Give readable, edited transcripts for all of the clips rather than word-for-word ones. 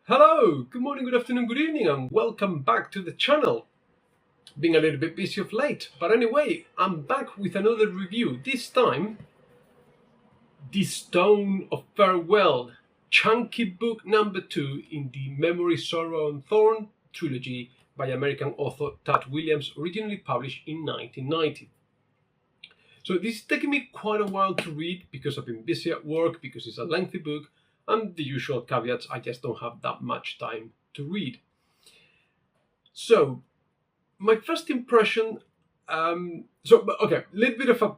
Hello, good morning, good afternoon, good evening, and welcome back to the channel. Being a little bit busy of late, but anyway, I'm back with another review. This time, The Stone of Farewell, chunky book number 2 in the Memory, Sorrow, and Thorn trilogy by American author Tad Williams, originally published in 1990. So this is taking me quite a while to read because I've been busy at work, because it's a lengthy book, and the usual caveats, I just don't have that much time to read. So, my first impression, a little bit of a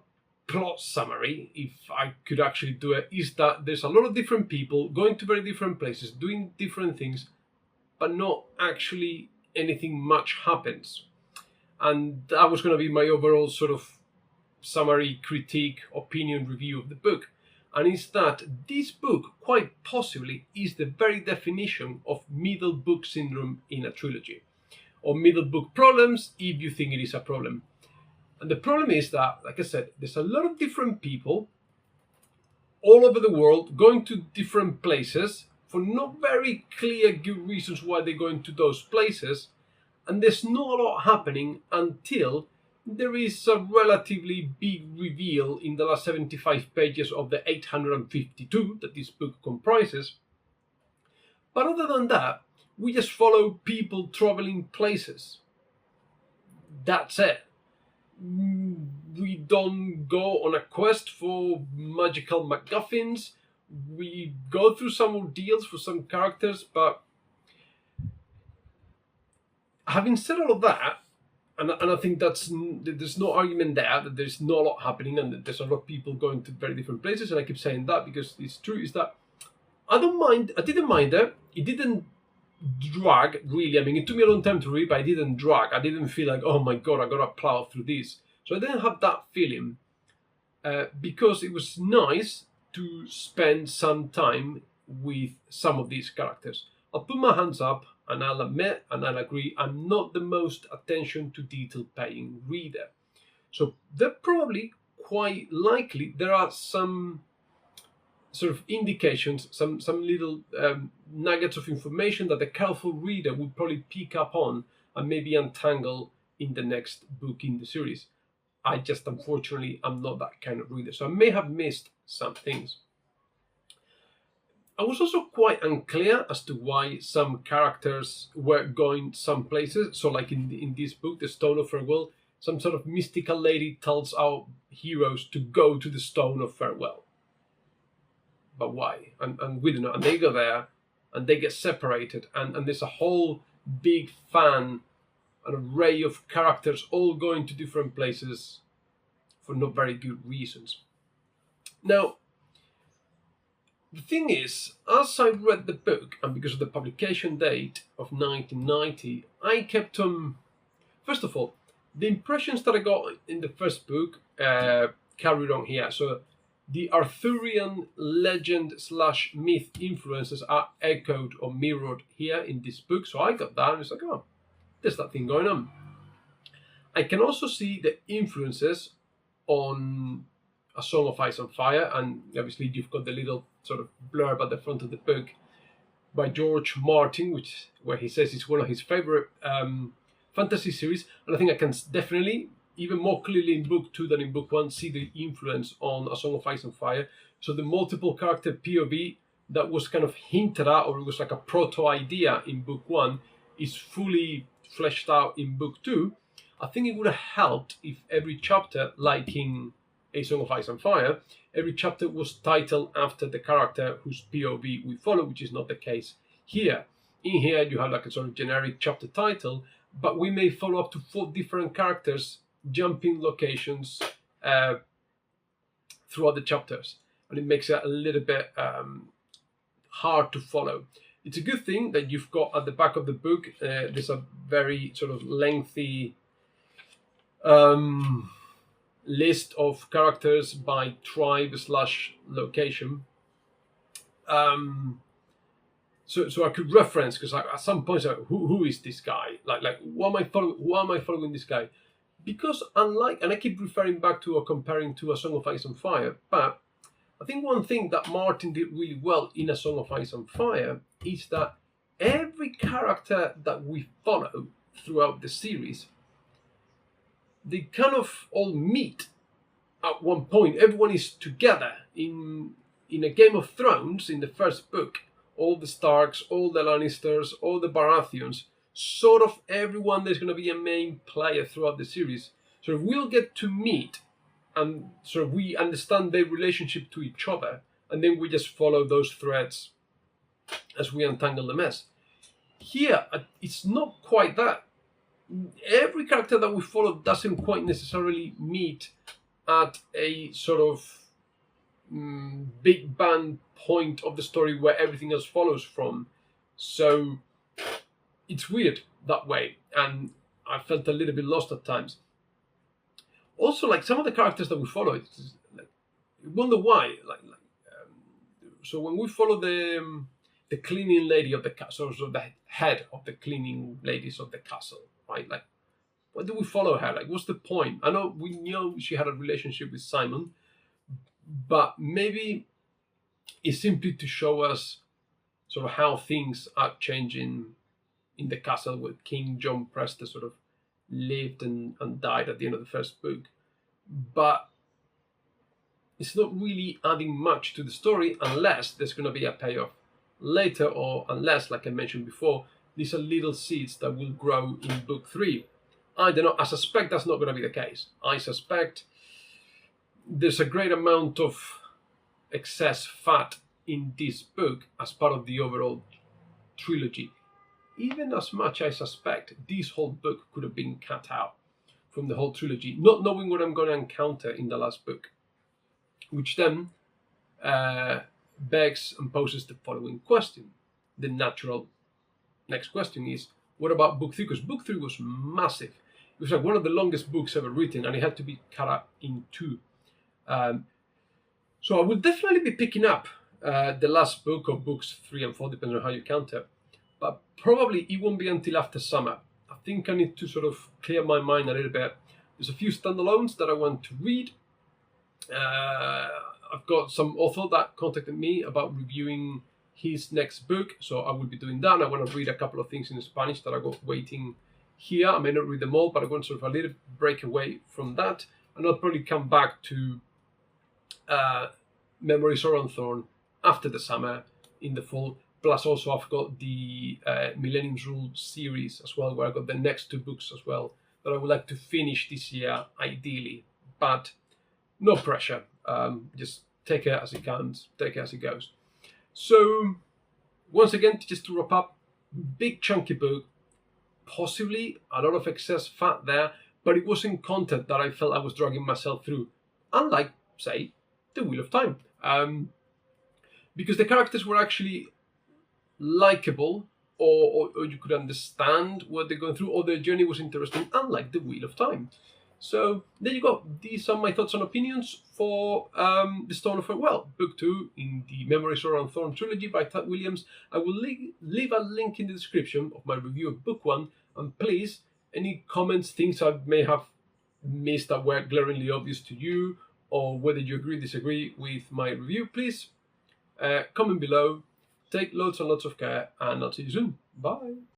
plot summary, if I could actually do it, is that there's a lot of different people going to very different places, doing different things, but not actually anything much happens. And that was going to be my overall sort of summary, critique, opinion review of the book. And is that this book, quite possibly, is the very definition of middle book syndrome in a trilogy, or middle book problems if you think it is a problem. And the problem is that, like I said, there's a lot of different people all over the world going to different places for not very clear good reasons why they're going to those places, and there's not a lot happening until there is a relatively big reveal in the last 75 pages of the 852 that this book comprises. But other than that, we just follow people traveling places. That's it. We don't go on a quest for magical MacGuffins. We go through some ordeals for some characters, but having said all of that, and I think there's no argument there that there's not a lot happening and that there's a lot of people going to very different places, and I keep saying that because it's true, is that I didn't mind it. It didn't drag, really. I mean, it took me a long time to read, but I didn't drag. I didn't feel like, oh my God, I gotta plow through this. So I didn't have that feeling because it was nice to spend some time with some of these characters. I'll put my hands up and I'll admit and I'll agree, I'm not the most attention to detail paying reader. So there probably, quite likely, there are some sort of indications, some little nuggets of information that the careful reader would probably pick up on and maybe untangle in the next book in the series. I just, unfortunately, am not that kind of reader, so I may have missed some things. I was also quite unclear as to why some characters were going some places. So, like in this book, The Stone of Farewell, some sort of mystical lady tells our heroes to go to the Stone of Farewell. But why? And we don't know. And they go there, and they get separated, and there's a whole big an array of characters all going to different places for not very good reasons. Now, the thing is, as I read the book, and because of the publication date of 1990, I kept on... First of all, the impressions that I got in the first book carried on here. So the Arthurian legend / myth influences are echoed or mirrored here in this book. So I got that and it's like, oh, there's that thing going on. I can also see the influences on A Song of Ice and Fire, and obviously you've got the little sort of blurb at the front of the book by George Martin, where he says it's one of his favorite fantasy series, and I think I can definitely, even more clearly in book 2 than in book 1, see the influence on A Song of Ice and Fire. So the multiple character POV that was kind of hinted at, or it was like a proto idea in book 1, is fully fleshed out in book 2. I think it would have helped if every chapter, like in A Song of Ice and Fire, every chapter was titled after the character whose POV we follow, which is not the case here. In here, you have like a sort of generic chapter title, but we may follow up to 4 different characters jumping locations throughout the chapters, and it makes it a little bit hard to follow. It's a good thing that you've got at the back of the book, there's a very sort of lengthy list of characters by tribe / location. So I could reference, because at some point, like, who is this guy? Like why am I following this guy? Because unlike, and I keep referring back to or comparing to A Song of Ice and Fire, but I think one thing that Martin did really well in A Song of Ice and Fire is that every character that we follow throughout the series, they kind of all meet at one point. Everyone is together in a Game of Thrones in the first book. All the Starks, all the Lannisters, all the Baratheons, sort of everyone there's going to be a main player throughout the series. So we'll get to meet and sort of we understand their relationship to each other, and then we just follow those threads as we untangle the mess. Here, it's not quite that. Every character that we follow doesn't quite necessarily meet at a sort of big bang point of the story where everything else follows from. So it's weird that way, and I felt a little bit lost at times. Also, like some of the characters that we follow, it's like you wonder why. So when we follow the cleaning lady of the castle, so the head of the cleaning ladies of the castle, right? Like, why do we follow her? Like, what's the point? I know we know she had a relationship with Simon, but maybe it's simply to show us sort of how things are changing in the castle where King John Presta sort of lived and died at the end of the first book. But it's not really adding much to the story unless there's going to be a payoff later, or unless, like I mentioned before, these are little seeds that will grow in book 3. I don't know. I suspect that's not going to be the case. I suspect there's a great amount of excess fat in this book as part of the overall trilogy. Even as much, I suspect, this whole book could have been cut out from the whole trilogy, not knowing what I'm going to encounter in the last book. Which then begs and poses the following question. The natural next question is, what about book 3? Because book 3 was massive. It was like one of the longest books ever written, and it had to be cut up in 2. So I will definitely be picking up the last book of books 3 and 4, depending on how you count it. But probably it won't be until after summer. I think I need to sort of clear my mind a little bit. There's a few standalones that I want to read. I've got some author that contacted me about reviewing his next book, so I will be doing that. And I want to read a couple of things in Spanish that I got waiting here. I may not read them all, but I want sort of a little break away from that, and I'll probably come back to Memories of Thorn after the summer in the fall. Plus, also I've got the Millennium's Rule series as well, where I got the next 2 books as well that I would like to finish this year, ideally. But no pressure. Just take it as it comes, take it as it goes. So, once again, just to wrap up, big chunky book, possibly a lot of excess fat there, but it wasn't content that I felt I was dragging myself through. Unlike, say, The Wheel of Time. Because the characters were actually likable, or you could understand what they're going through, or their journey was interesting, unlike The Wheel of Time. So there you go. These are my thoughts and opinions for The Stone of Farewell, Book 2 in the Memories of Thorn trilogy by Tad Williams. I will leave a link in the description of my review of Book 1. And please, any comments, things I may have missed that were glaringly obvious to you, or whether you agree, disagree with my review, please comment below. Take loads and lots of care, and I'll see you soon. Bye.